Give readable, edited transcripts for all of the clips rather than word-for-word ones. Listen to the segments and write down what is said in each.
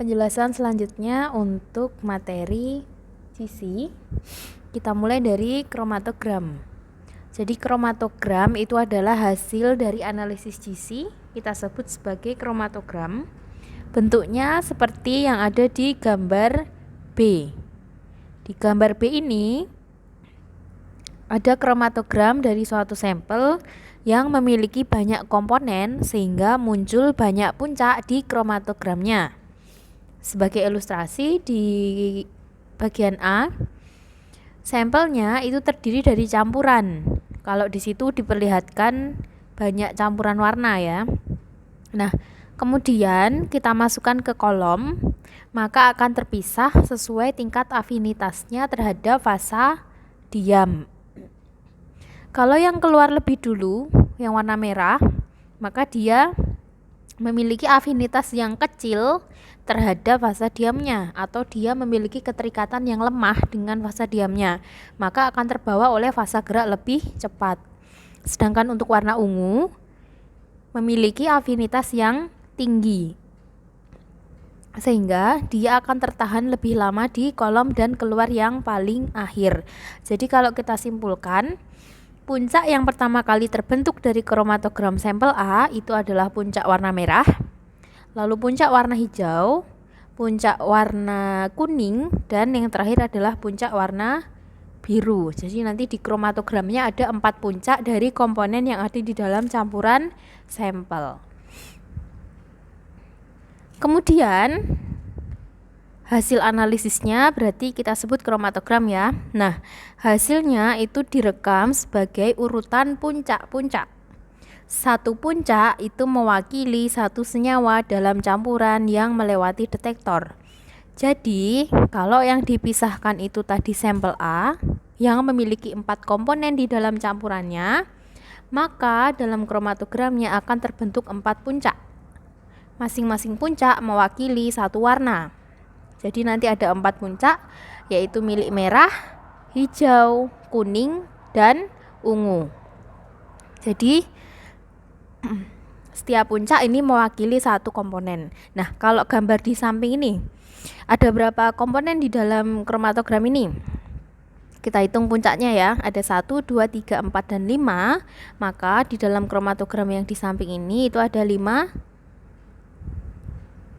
penjelasan selanjutnya untuk materi GC, kita mulai dari kromatogram. Jadi kromatogram itu adalah hasil dari analisis GC, kita sebut sebagai kromatogram. Bentuknya seperti yang ada di gambar B. Di gambar B ini ada kromatogram dari suatu sampel yang memiliki banyak komponen sehingga muncul banyak puncak di kromatogramnya. Sebagai ilustrasi di bagian A, sampelnya itu terdiri dari campuran. Kalau di situ diperlihatkan banyak campuran warna ya. Nah, kemudian kita masukkan ke kolom, maka akan terpisah sesuai tingkat afinitasnya terhadap fasa diam. Kalau yang keluar lebih dulu, yang warna merah, maka dia memiliki afinitas yang kecil terhadap fasa diamnya, atau dia memiliki keterikatan yang lemah dengan fasa diamnya, maka akan terbawa oleh fasa gerak lebih cepat. Sedangkan untuk warna ungu memiliki afinitas yang tinggi, sehingga dia akan tertahan lebih lama di kolom dan keluar yang paling akhir. Jadi kalau kita simpulkan, puncak yang pertama kali terbentuk dari kromatogram sampel A itu adalah puncak warna merah, lalu puncak warna hijau, puncak warna kuning, dan yang terakhir adalah puncak warna biru. Jadi nanti di kromatogramnya ada 4 puncak dari komponen yang ada di dalam campuran sampel. Kemudian hasil analisisnya berarti kita sebut kromatogram ya. Nah, hasilnya itu direkam sebagai urutan puncak-puncak. Satu puncak itu mewakili satu senyawa dalam campuran yang melewati detektor. Jadi, kalau yang dipisahkan itu tadi sampel A yang memiliki 4 komponen di dalam campurannya, maka dalam kromatogramnya akan terbentuk 4 puncak. Masing-masing puncak mewakili satu warna. Jadi nanti ada 4 puncak, yaitu milik merah, hijau, kuning, dan ungu. Jadi setiap puncak ini mewakili satu komponen. Nah, kalau gambar di samping ini, ada berapa komponen di dalam kromatogram ini? Kita hitung puncaknya ya, ada 1, 2, 3, 4, dan 5. Maka di dalam kromatogram yang di samping ini itu ada 5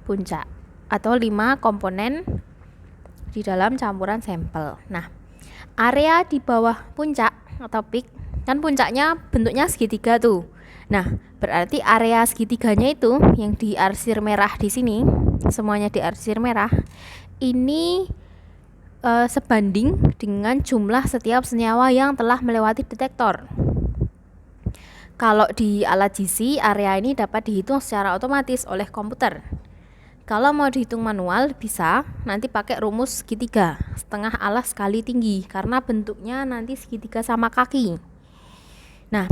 puncak atau 5 komponen di dalam campuran sampel. Nah, area di bawah puncak atau peak, kan puncaknya bentuknya segitiga tuh. Nah, berarti area segitiganya itu yang diarsir merah di sini, semuanya diarsir merah, ini sebanding dengan jumlah setiap senyawa yang telah melewati detektor. Kalau di alat GC, area ini dapat dihitung secara otomatis oleh komputer. Kalau mau dihitung manual bisa, nanti pakai rumus segitiga, setengah alas kali tinggi, karena bentuknya nanti segitiga sama kaki. Nah,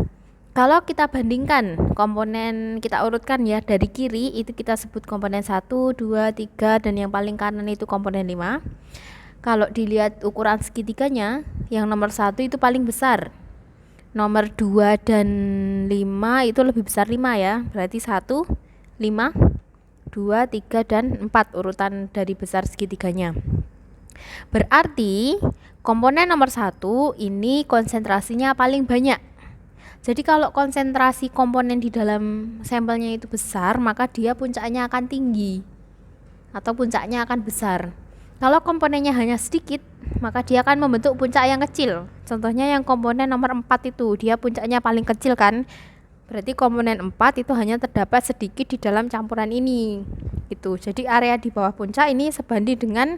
kalau kita bandingkan komponen, kita urutkan ya, dari kiri itu kita sebut komponen 1, 2, 3, dan yang paling kanan itu komponen 5. Kalau dilihat ukuran segitiganya, yang nomor 1 itu paling besar, nomor 2 dan 5 itu lebih besar 5 ya, berarti 1, 5, 2, 3, dan 4 urutan dari besar segitiganya. Berarti komponen nomor 1 ini konsentrasinya paling banyak. Jadi kalau konsentrasi komponen di dalam sampelnya itu besar, maka dia puncaknya akan tinggi atau puncaknya akan besar. Kalau komponennya hanya sedikit, maka dia akan membentuk puncak yang kecil. Contohnya yang komponen nomor 4 itu, dia puncaknya paling kecil kan. Berarti komponen 4 itu hanya terdapat sedikit di dalam campuran ini. Itu. Jadi area di bawah puncak ini sebanding dengan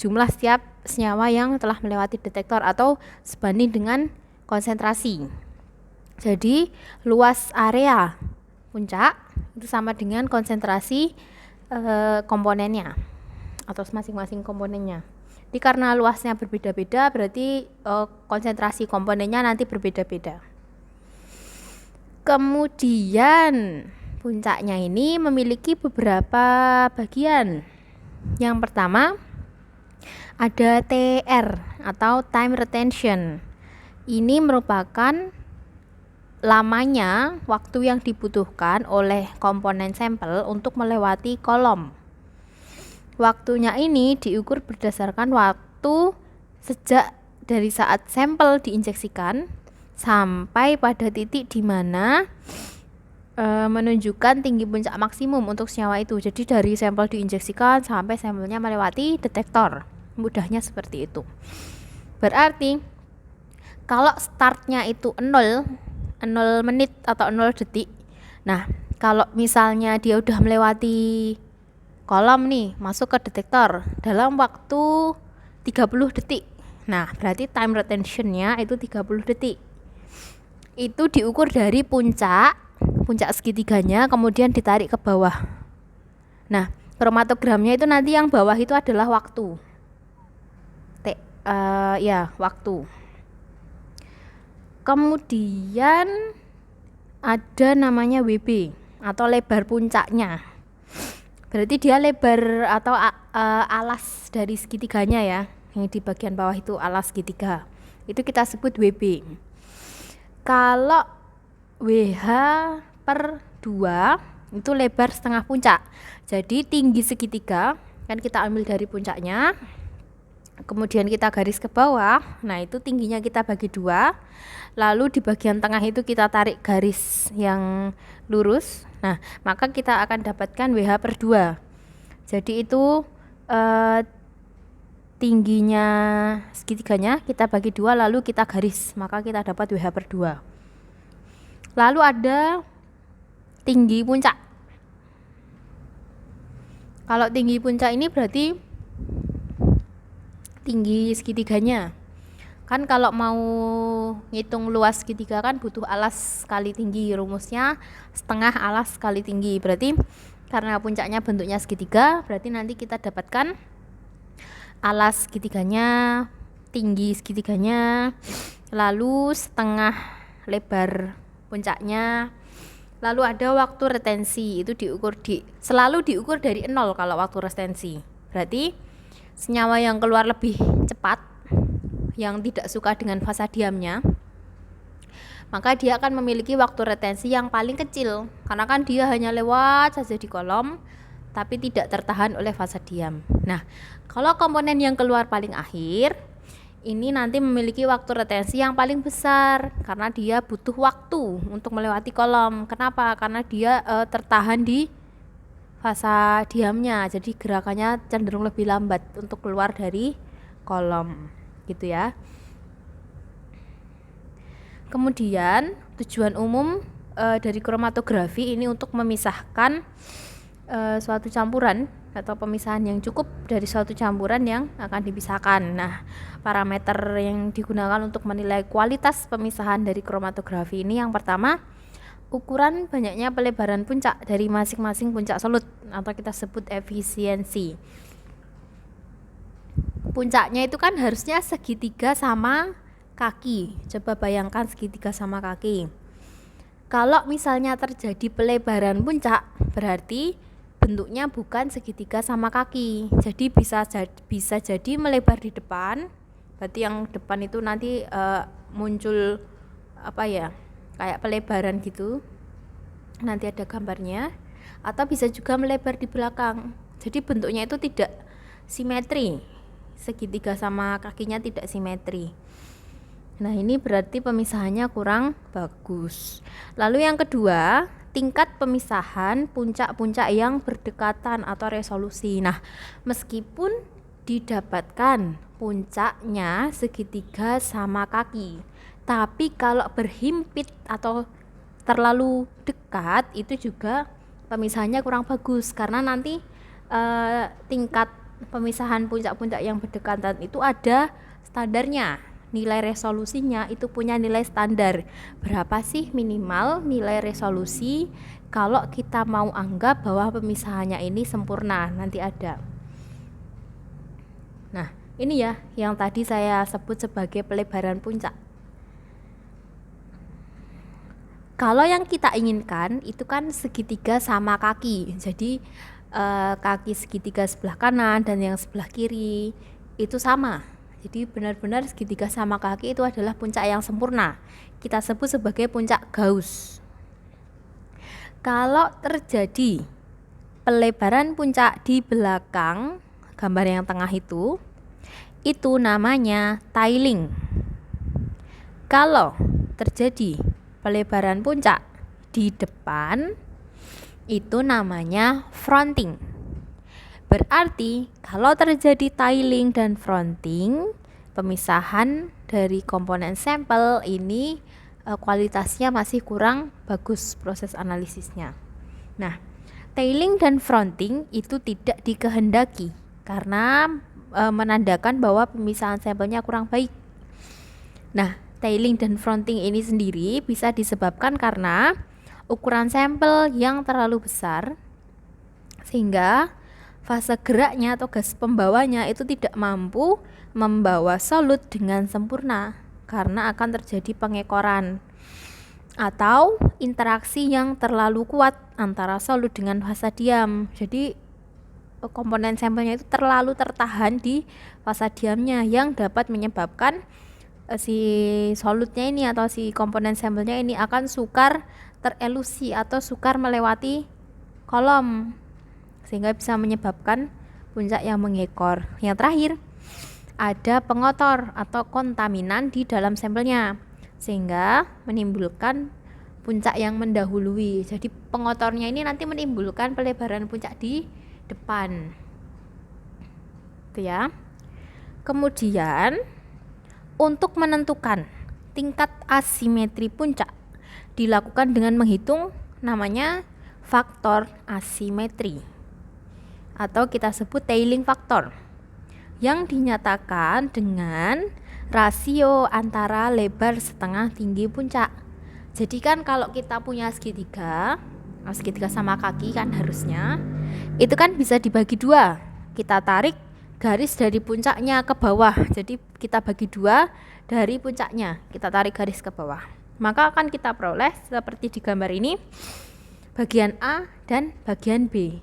jumlah setiap senyawa yang telah melewati detektor atau sebanding dengan konsentrasi. Jadi luas area puncak itu sama dengan konsentrasi komponennya atau masing-masing komponennya. Jadi karena luasnya berbeda-beda, berarti konsentrasi komponennya nanti berbeda-beda. Kemudian puncaknya ini memiliki beberapa bagian. Yang pertama ada TR atau time retention. Ini merupakan lamanya waktu yang dibutuhkan oleh komponen sampel untuk melewati kolom. waktunya ini diukur berdasarkan waktu sejak dari saat sampel diinjeksikan sampai pada titik di mana menunjukkan tinggi puncak maksimum untuk senyawa itu. Jadi dari sampel diinjeksikan sampai sampelnya melewati detektor. Mudahnya seperti itu. Berarti kalau startnya itu 0 menit atau 0 detik. Nah, kalau misalnya dia udah melewati kolom nih, masuk ke detektor dalam waktu 30 detik. Nah, berarti time retentionnya itu 30 detik. Itu diukur dari puncak segitiganya, kemudian ditarik ke bawah. Nah, kromatogramnya itu nanti yang bawah itu adalah waktu. Waktu. Kemudian ada namanya WB atau lebar puncaknya. Berarti dia lebar atau alas dari segitiganya ya. Yang di bagian bawah itu alas segitiga. Itu kita sebut WB. Kalau WH per 2 itu lebar setengah puncak. Jadi tinggi segitiga kan kita ambil dari puncaknya, kemudian kita garis ke bawah. Nah, itu tingginya kita bagi 2. Lalu di bagian tengah itu kita tarik garis yang lurus. Nah, maka kita akan dapatkan WH per 2. Jadi itu tingginya segitiganya kita bagi 2 lalu kita garis, maka kita dapat WH per 2. Lalu ada tinggi puncak. Kalau tinggi puncak ini berarti tinggi segitiganya. Kan kalau mau ngitung luas segitiga kan butuh alas kali tinggi. Rumusnya setengah alas kali tinggi. Berarti karena puncaknya bentuknya segitiga, berarti nanti kita dapatkan alas segitiganya, tinggi segitiganya, lalu setengah lebar puncaknya. Lalu ada waktu retensi, itu selalu diukur dari 0 kalau waktu retensi. Berarti senyawa yang keluar lebih cepat, yang tidak suka dengan fasa diamnya, maka dia akan memiliki waktu retensi yang paling kecil, karena kan dia hanya lewat saja di kolom tapi tidak tertahan oleh fasa diam. Nah, kalau komponen yang keluar paling akhir ini nanti memiliki waktu retensi yang paling besar karena dia butuh waktu untuk melewati kolom. Kenapa? Karena dia tertahan di fasa diamnya, jadi gerakannya cenderung lebih lambat untuk keluar dari kolom, gitu ya. Kemudian tujuan umum dari kromatografi ini untuk memisahkan suatu campuran atau pemisahan yang cukup dari suatu campuran yang akan dipisahkan. Nah, parameter yang digunakan untuk menilai kualitas pemisahan dari kromatografi ini yang pertama, ukuran banyaknya pelebaran puncak dari masing-masing puncak solut atau kita sebut efisiensi. Puncaknya itu kan harusnya segitiga sama kaki. Coba bayangkan segitiga sama kaki. Kalau misalnya terjadi pelebaran puncak, berarti bentuknya bukan segitiga sama kaki. Jadi bisa jadi melebar di depan. Berarti yang depan itu nanti muncul kayak pelebaran gitu. Nanti ada gambarnya. Atau bisa juga melebar di belakang. Jadi bentuknya itu tidak simetri. Segitiga sama kakinya tidak simetri. Nah, ini berarti pemisahannya kurang bagus. Lalu yang kedua, tingkat pemisahan puncak-puncak yang berdekatan atau resolusi. Nah, meskipun didapatkan puncaknya segitiga sama kaki, tapi kalau berhimpit atau terlalu dekat itu juga pemisahannya kurang bagus karena nanti tingkat pemisahan puncak-puncak yang berdekatan itu ada standarnya. Nilai resolusinya itu punya nilai standar. Berapa sih minimal nilai resolusi kalau kita mau anggap bahwa pemisahannya ini sempurna? Nanti ada. Nah, ini ya yang tadi saya sebut sebagai pelebaran puncak. Kalau yang kita inginkan itu kan segitiga sama kaki. Jadi kaki segitiga sebelah kanan dan yang sebelah kiri itu sama. Jadi benar-benar segitiga sama kaki itu adalah puncak yang sempurna. Kita sebut sebagai puncak Gauss. Kalau terjadi pelebaran puncak di belakang gambar yang tengah itu namanya tiling. Kalau terjadi pelebaran puncak di depan, itu namanya fronting. Berarti kalau terjadi tiling dan fronting, pemisahan dari komponen sampel ini kualitasnya masih kurang bagus proses analisisnya. Nah, tailing dan fronting itu tidak dikehendaki karena menandakan bahwa pemisahan sampelnya kurang baik. Nah, tailing dan fronting ini sendiri bisa disebabkan karena ukuran sampel yang terlalu besar sehingga fase geraknya atau gas pembawanya itu tidak mampu membawa solut dengan sempurna karena akan terjadi pengekoran atau interaksi yang terlalu kuat antara solut dengan fasa diam. Jadi komponen sampelnya itu terlalu tertahan di fasa diamnya yang dapat menyebabkan si solutnya ini atau si komponen sampelnya ini akan sukar terelusi atau sukar melewati kolom sehingga bisa menyebabkan puncak yang mengekor. Yang terakhir, ada pengotor atau kontaminan di dalam sampelnya sehingga menimbulkan puncak yang mendahului. Jadi pengotornya ini nanti menimbulkan pelebaran puncak di depan. Itu ya. Kemudian untuk menentukan tingkat asimetri puncak dilakukan dengan menghitung namanya faktor asimetri atau kita sebut tailing factor yang dinyatakan dengan rasio antara lebar setengah tinggi puncak. Jadi kan kalau kita punya segitiga sama kaki kan harusnya itu kan bisa dibagi dua. Kita tarik garis dari puncaknya ke bawah. Jadi kita bagi dua dari puncaknya, kita tarik garis ke bawah. Maka akan kita peroleh seperti di gambar ini, bagian A dan bagian B.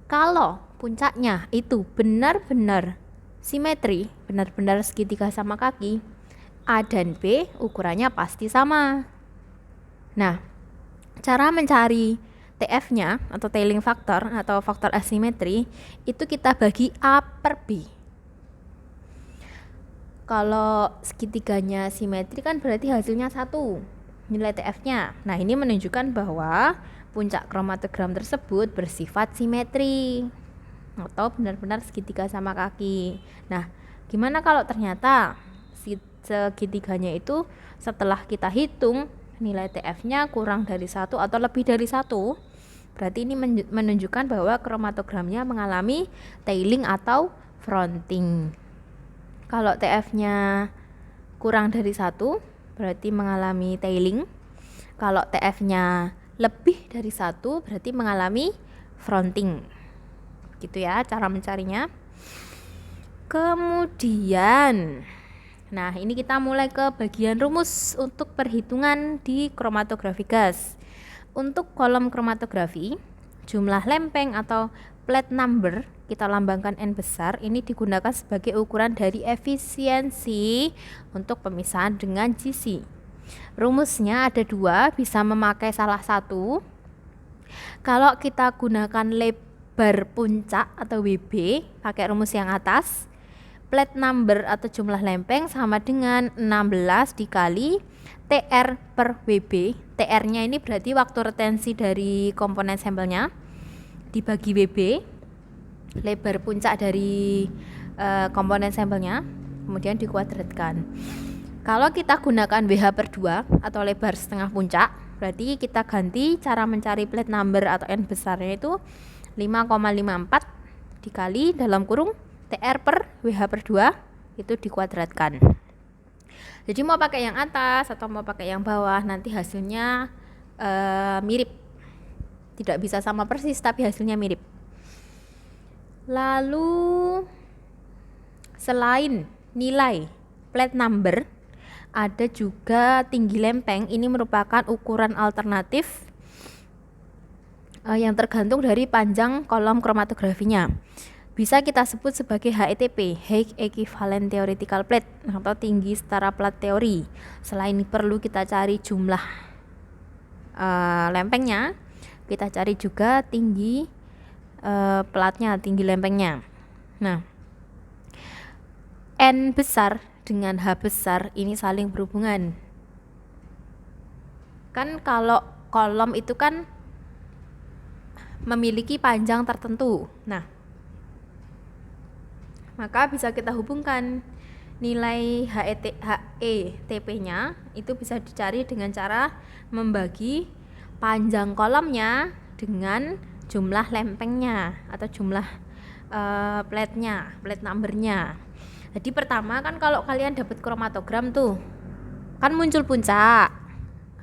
Kalau puncaknya itu benar-benar simetri, benar-benar segitiga sama kaki, A dan B ukurannya pasti sama. Nah, cara mencari TF-nya atau tailing factor atau faktor asimetri itu kita bagi A per B. Kalau segitiganya simetri kan berarti hasilnya 1 nilai TF-nya. Nah, ini menunjukkan bahwa puncak kromatogram tersebut bersifat simetri atau benar-benar segitiga sama kaki. Nah, gimana kalau ternyata segitiganya itu setelah kita hitung nilai TF-nya kurang dari 1 atau lebih dari 1, berarti ini menunjukkan bahwa kromatogramnya mengalami tailing atau fronting. Kalau TF-nya kurang dari 1 berarti mengalami tailing. Kalau TF-nya lebih dari 1 berarti mengalami fronting. Gitu ya cara mencarinya. Kemudian nah, ini kita mulai ke bagian rumus untuk perhitungan di kromatografi gas. Untuk kolom kromatografi, jumlah lempeng atau plate number kita lambangkan N besar, ini digunakan sebagai ukuran dari efisiensi untuk pemisahan dengan GC. Rumusnya ada 2, bisa memakai salah satu. Kalau kita gunakan lebar puncak atau WB, pakai rumus yang atas, plate number atau jumlah lempeng sama dengan 16 dikali TR per WB. TR-nya ini berarti waktu retensi dari komponen sampelnya dibagi WB, lebar puncak dari komponen sampelnya, kemudian dikuadratkan. Kalau kita gunakan WH per 2 atau lebar setengah puncak, berarti kita ganti cara mencari plate number atau N besarnya itu 5,54 dikali dalam kurung TR per WH per 2 itu dikuadratkan. Jadi mau pakai yang atas atau mau pakai yang bawah nanti hasilnya mirip. Tidak bisa sama persis tapi hasilnya mirip. Lalu selain nilai plate number, ada juga tinggi lempeng. Ini merupakan ukuran alternatif yang tergantung dari panjang kolom kromatografinya. Bisa kita sebut sebagai HETP, High Equivalent Theoretical Plate, atau tinggi setara plat teori. Selain perlu kita cari jumlah lempengnya, kita cari juga tinggi platnya, tinggi lempengnya. Nah, N besar dengan H besar ini saling berhubungan. Kan kalau kolom itu kan memiliki panjang tertentu. Nah, maka bisa kita hubungkan nilai HETP-nya itu bisa dicari dengan cara membagi panjang kolomnya dengan jumlah lempengnya atau jumlah plate numbernya. Jadi pertama kan kalau kalian dapat kromatogram tuh kan muncul puncak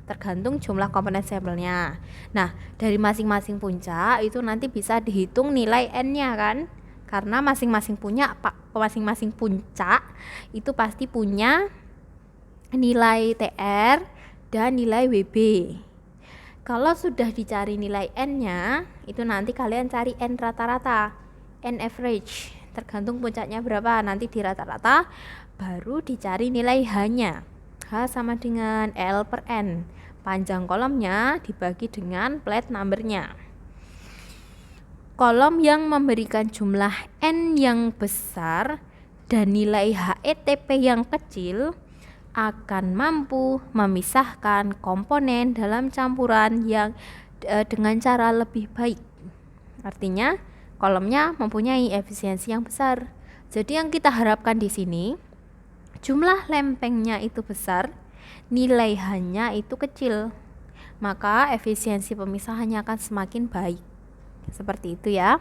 tergantung jumlah komponen sampelnya. Nah, dari masing-masing puncak itu nanti bisa dihitung nilai N-nya kan, karena masing-masing puncak itu pasti punya nilai TR dan nilai WB. Kalau sudah dicari nilai N-nya, itu nanti kalian cari N rata-rata, N average, tergantung puncaknya berapa, nanti di rata-rata baru dicari nilai H-nya. H sama dengan L per N, panjang kolomnya dibagi dengan plate numbernya. Kolom yang memberikan jumlah N yang besar dan nilai HETP yang kecil akan mampu memisahkan komponen dalam campuran yang dengan cara lebih baik. Artinya kolomnya mempunyai efisiensi yang besar. Jadi yang kita harapkan di sini, jumlah lempengnya itu besar, nilai H-nya itu kecil, maka efisiensi pemisahannya akan semakin baik. Seperti itu ya.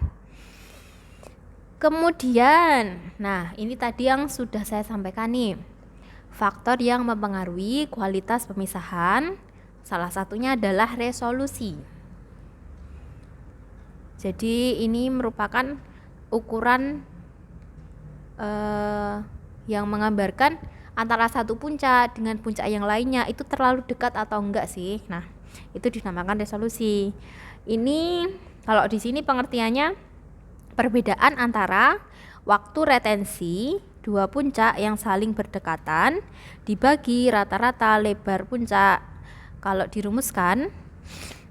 Kemudian, nah ini tadi yang sudah saya sampaikan nih, faktor yang mempengaruhi kualitas pemisahan, salah satunya adalah resolusi. Jadi ini merupakan ukuran yang menggambarkan antara satu puncak dengan puncak yang lainnya itu terlalu dekat atau enggak sih. Nah, itu dinamakan resolusi. Ini kalau di sini pengertiannya perbedaan antara waktu retensi dua puncak yang saling berdekatan dibagi rata-rata lebar puncak. Kalau dirumuskan,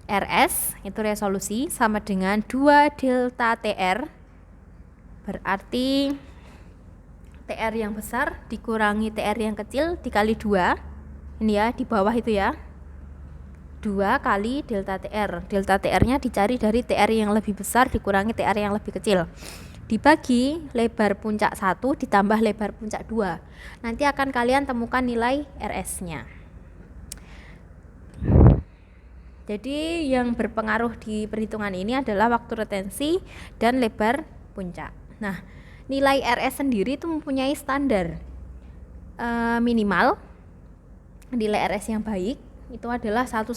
RS itu resolusi sama dengan 2 delta TR, berarti TR yang besar dikurangi TR yang kecil dikali 2. Ini ya di bawah itu ya, 2 kali delta TR. Delta TR-nya dicari dari TR yang lebih besar dikurangi TR yang lebih kecil, dibagi lebar puncak 1 ditambah lebar puncak 2. Nanti akan kalian temukan nilai RS-nya. Jadi yang berpengaruh di perhitungan ini adalah waktu retensi dan lebar puncak. Nah, nilai RS sendiri itu mempunyai standar minimal. Nilai RS yang baik itu adalah 1,5.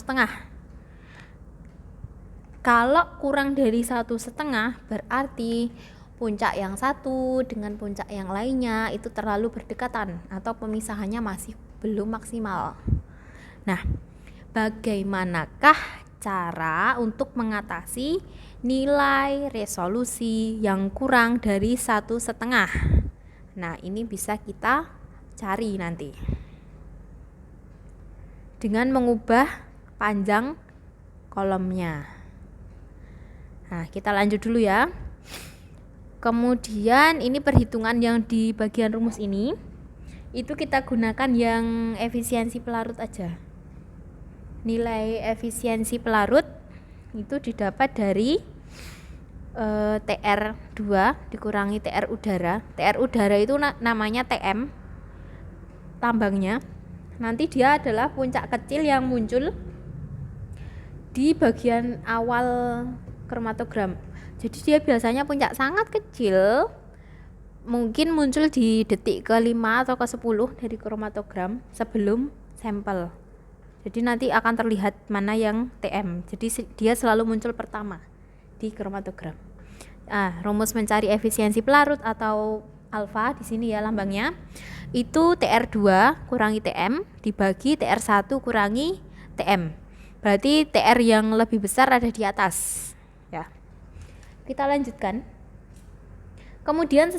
Kalau kurang dari 1,5 berarti puncak yang satu dengan puncak yang lainnya itu terlalu berdekatan atau pemisahannya masih belum maksimal. Nah, bagaimanakah cara untuk mengatasi nilai resolusi yang kurang dari 1,5? Nah, ini bisa kita cari nanti dengan mengubah panjang kolomnya. Nah, kita lanjut dulu ya. Kemudian ini perhitungan yang di bagian rumus ini itu kita gunakan yang efisiensi pelarut aja. Nilai efisiensi pelarut itu didapat dari TR2 dikurangi TR udara. TR udara itu namanya TM tambangnya. Nanti dia adalah puncak kecil yang muncul di bagian awal kromatogram. Jadi dia biasanya puncak sangat kecil, mungkin muncul di detik ke-5 atau ke-10 dari kromatogram sebelum sampel. Jadi nanti akan terlihat mana yang TM. Jadi dia selalu muncul pertama di kromatogram. Rumus mencari efisiensi pelarut atau alfa di sini ya lambangnya. Itu TR2 kurangi TM dibagi TR1 kurangi TM. Berarti TR yang lebih besar ada di atas. Ya. Kita lanjutkan. Kemudian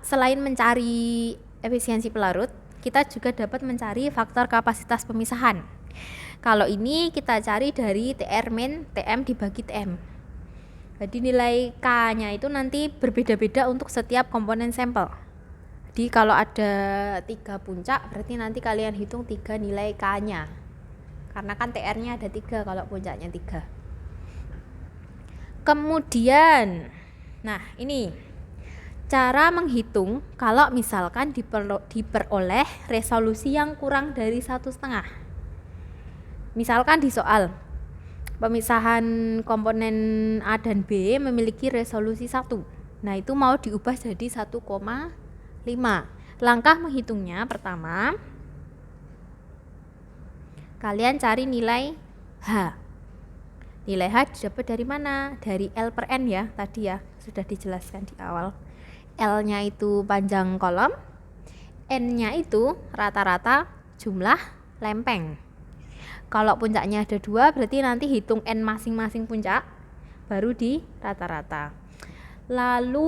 selain mencari efisiensi pelarut, kita juga dapat mencari faktor kapasitas pemisahan. Kalau ini kita cari dari TR min TM dibagi TM. Jadi nilai K-nya itu nanti berbeda-beda untuk setiap komponen sampel. Jadi kalau ada 3 puncak, berarti nanti kalian hitung 3 nilai K-nya. Karena kan TR-nya ada 3 kalau puncaknya 3. Kemudian, nah ini cara menghitung kalau misalkan diperoleh resolusi yang kurang dari 1,5. Misalkan di soal pemisahan komponen A dan B memiliki resolusi 1. Nah, itu mau diubah jadi 1,5. Langkah menghitungnya pertama, kalian cari nilai H. Nilai H didapat dari mana? Dari L per N ya, tadi ya, sudah dijelaskan di awal. L-nya itu panjang kolom, N-nya itu rata-rata jumlah lempeng. Kalau puncaknya ada 2, berarti nanti hitung N masing-masing puncak, baru di rata-rata. Lalu,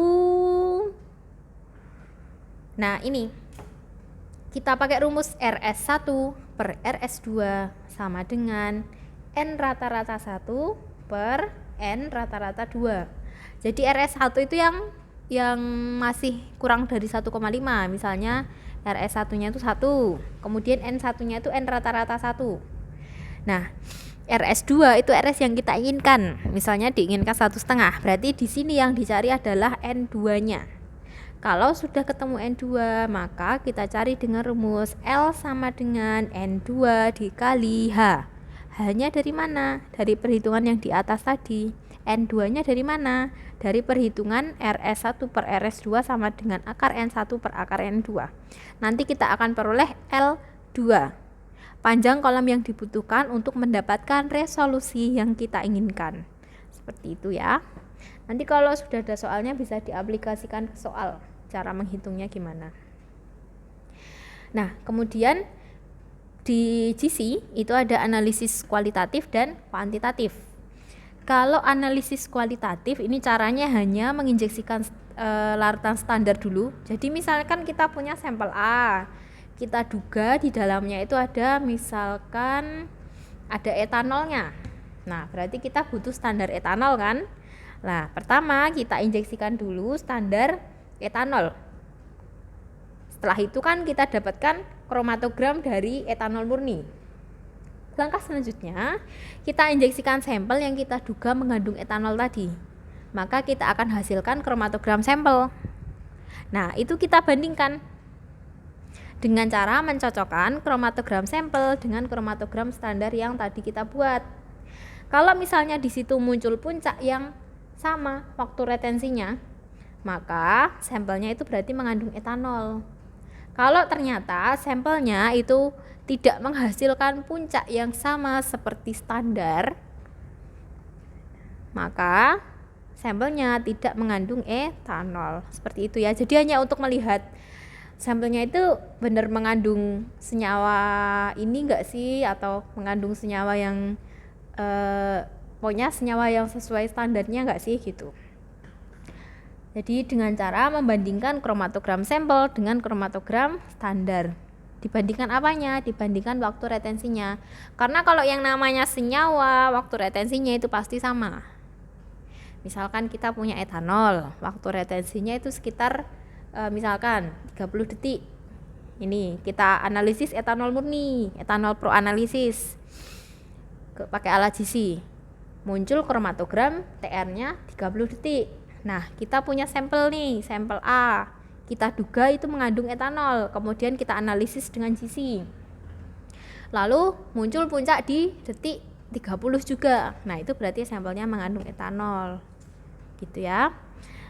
nah ini, kita pakai rumus RS1 per RS2 sama dengan N rata-rata 1 per N rata-rata 2. Jadi RS1 itu yang masih kurang dari 1,5. Misalnya RS1-nya itu 1, kemudian N1-nya itu N rata-rata 1. Nah, RS2 itu RS yang kita inginkan. Misalnya diinginkan 1,5. Berarti di sini yang dicari adalah N2-nya. Kalau sudah ketemu N2, maka kita cari dengan rumus L sama dengan N2 dikali H. H-nya dari mana? Dari perhitungan yang di atas tadi. N2-nya dari mana? Dari perhitungan RS1 per RS2 sama dengan akar N1 per akar N2. Nanti kita akan peroleh L2. Panjang kolom yang dibutuhkan untuk mendapatkan resolusi yang kita inginkan. Seperti itu ya. Nanti kalau sudah ada soalnya bisa diaplikasikan ke soal. Cara menghitungnya gimana. Nah, kemudian di GC itu ada analisis kualitatif dan kuantitatif. Kalau analisis kualitatif ini caranya hanya menginjeksikan larutan standar dulu. Jadi misalkan kita punya sampel A, kita duga di dalamnya itu ada misalkan ada etanolnya. Nah, berarti kita butuh standar etanol kan? Nah, pertama kita injeksikan dulu standar etanol. Setelah itu kan kita dapatkan kromatogram dari etanol murni. Langkah selanjutnya, kita injeksikan sampel yang kita duga mengandung etanol tadi. Maka kita akan hasilkan kromatogram sampel. Nah, itu kita bandingkan dengan cara mencocokkan kromatogram sampel dengan kromatogram standar yang tadi kita buat. Kalau misalnya di situ muncul puncak yang sama waktu retensinya, maka sampelnya itu berarti mengandung etanol. Kalau ternyata sampelnya itu tidak menghasilkan puncak yang sama seperti standar, maka sampelnya tidak mengandung etanol. Seperti itu ya. Jadi hanya untuk melihat sampelnya itu benar mengandung senyawa ini enggak sih, atau mengandung senyawa yang pokoknya senyawa yang sesuai standarnya enggak sih gitu. Jadi dengan cara membandingkan kromatogram sampel dengan kromatogram standar. Dibandingkan apanya? Dibandingkan waktu retensinya. Karena kalau yang namanya senyawa, waktu retensinya itu pasti sama. Misalkan kita punya etanol, waktu retensinya itu sekitar misalkan 30 detik. Ini kita analisis etanol murni, etanol pro analisis. Pakai alat GC. Muncul kromatogram TR-nya 30 detik. Nah, kita punya sampel nih, sampel A. Kita duga itu mengandung etanol, kemudian kita analisis dengan GC. Lalu muncul puncak di detik 30 juga. Nah, itu berarti sampelnya mengandung etanol. Gitu ya.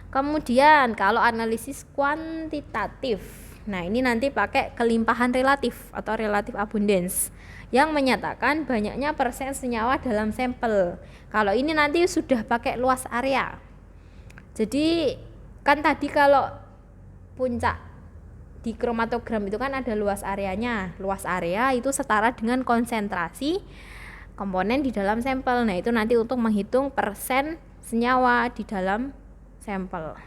Kemudian kalau analisis kuantitatif. Nah, ini nanti pakai kelimpahan relatif atau relative abundance yang menyatakan banyaknya persen senyawa dalam sampel. Kalau ini nanti sudah pakai luas area. Jadi kan tadi kalau puncak di kromatogram itu kan ada luas areanya. Luas area itu setara dengan konsentrasi komponen di dalam sampel. Nah, itu nanti untuk menghitung persen senyawa di dalam sampel.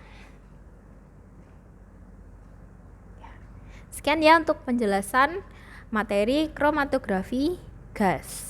Sekian ya untuk penjelasan materi kromatografi gas.